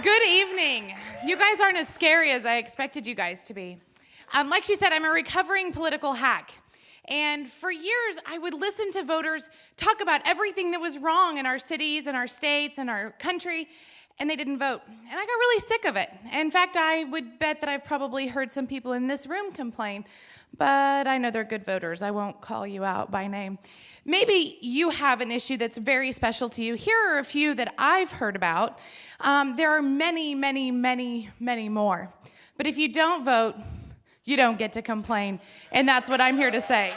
Good evening. You guys aren't as scary as I expected you guys to be. Like she said, I'm a recovering political hack. And for years, I would listen to voters talk about everything that was wrong in our cities and our states and our country, and they didn't vote. And I got really sick of it. In fact, I would bet that I've probably heard some people in this room complain, but I know they're good voters. I won't call you out by name. Maybe you have an issue that's very special to you. Here are a few that I've heard about. There are many, many, many, many more. But if you don't vote, you don't get to complain. And that's what I'm here to say.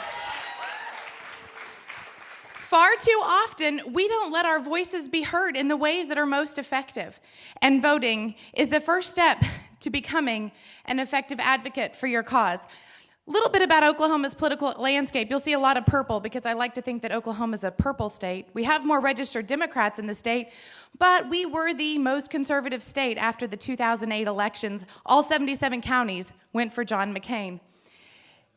Far too often, we don't let our voices be heard in the ways that are most effective. And voting is the first step to becoming an effective advocate for your cause. A little bit about Oklahoma's political landscape. You'll see a lot of purple because I like to think that Oklahoma's a purple state. We have more registered Democrats in the state, but we were the most conservative state after the 2008 elections. All 77 counties went for John McCain.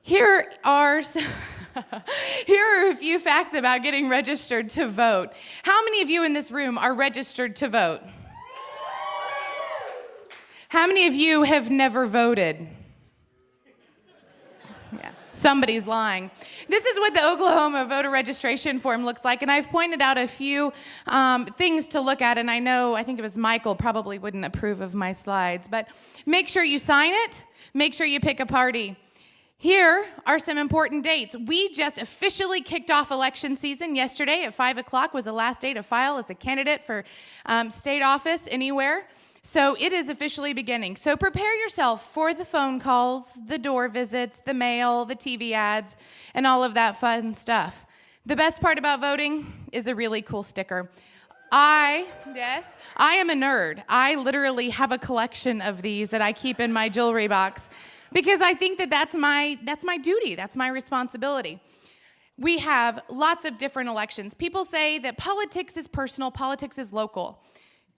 Here are a few facts about getting registered to vote. How many of you in this room are registered to vote? How many of you have never voted? Yeah, somebody's lying. This is what the Oklahoma voter registration form looks like, and I've pointed out a few things to look at, and I think it was Michael probably wouldn't approve of my slides, but make sure you sign it, make sure you pick a party. Here are some important dates. We just officially kicked off election season yesterday at 5 o'clock was the last day to file as a candidate for state office anywhere. So it is officially beginning. So prepare yourself for the phone calls, the door visits, the mail, the TV ads, and all of that fun stuff. The best part about voting is the really cool sticker. I am a nerd. I literally have a collection of these that I keep in my jewelry box because I think that that's my duty, that's my responsibility. We have lots of different elections. People say that politics is personal, politics is local.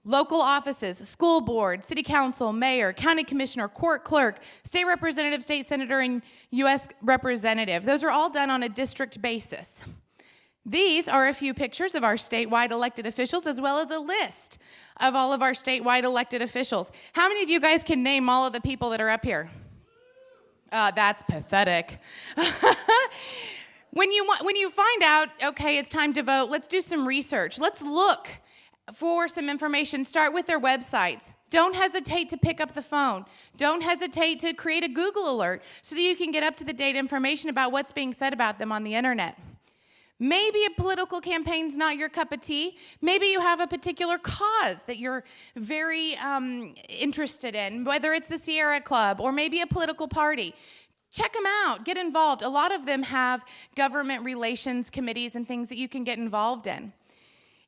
Local offices, school board, city council, mayor, county commissioner, court clerk, state representative, state senator, and U.S. representative. Those are all done on a district basis. These are a few pictures of our statewide elected officials as well as a list of all of our statewide elected officials. How many of you guys can name all of the people that are up here? That's pathetic. When you find out, okay, it's time to vote, let's do some research. Let's look for some information. Start with their websites. Don't hesitate to pick up the phone. Don't hesitate to create a Google alert so that you can get up-to-the-date information about what's being said about them on the internet. Maybe a political campaign's not your cup of tea. Maybe you have a particular cause that you're very interested in, whether it's the Sierra Club or maybe a political party. Check them out. Get involved. A lot of them have government relations committees and things that you can get involved in.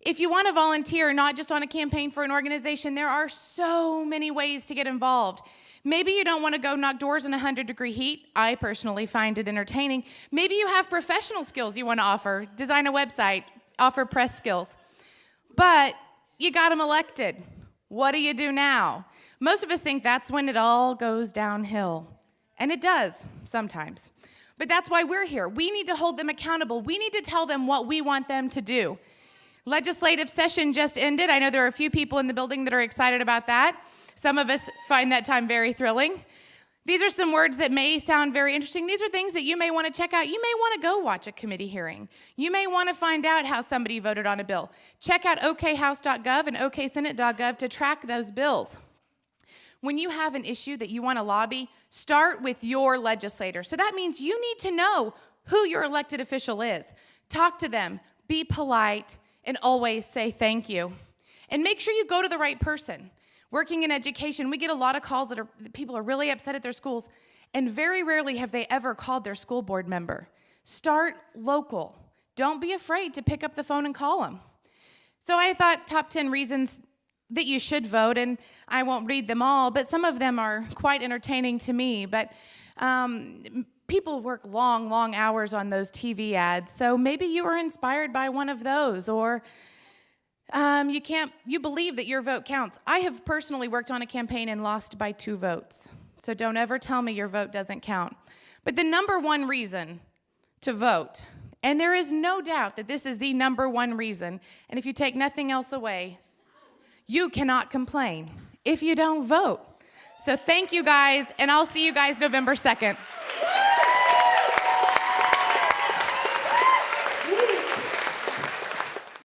If you want to volunteer, not just on a campaign for an organization, there are so many ways to get involved. Maybe you don't want to go knock doors in 100-degree heat. I personally find it entertaining. Maybe you have professional skills you want to offer, design a website, offer press skills. But you got them elected. What do you do now? Most of us think that's when it all goes downhill. And it does, sometimes. But that's why we're here. We need to hold them accountable. We need to tell them what we want them to do. Legislative session just ended. I know there are a few people in the building that are excited about that. Some of us find that time very thrilling. These are some words that may sound very interesting. These are things that you may want to check out. You may want to go watch a committee hearing. You may want to find out how somebody voted on a bill. Check out okhouse.gov and oksenate.gov to track those bills. When you have an issue that you want to lobby, start with your legislator. So that means you need to know who your elected official is. Talk to them. Be polite. And always say thank you. And make sure you go to the right person. Working in education, we get a lot of calls that people are really upset at their schools, and very rarely have they ever called their school board member. Start local. Don't be afraid to pick up the phone and call them. So I thought top 10 reasons that you should vote, and I won't read them all, but some of them are quite entertaining to me. But people work long, long hours on those TV ads, so maybe you were inspired by one of those, or you believe that your vote counts. I have personally worked on a campaign and lost by 2 votes, so don't ever tell me your vote doesn't count. But the number one reason to vote And there is no doubt that this is the number one reason. And if you take nothing else away, you cannot complain if you don't vote. So thank you guys, and I'll see you guys November 2nd.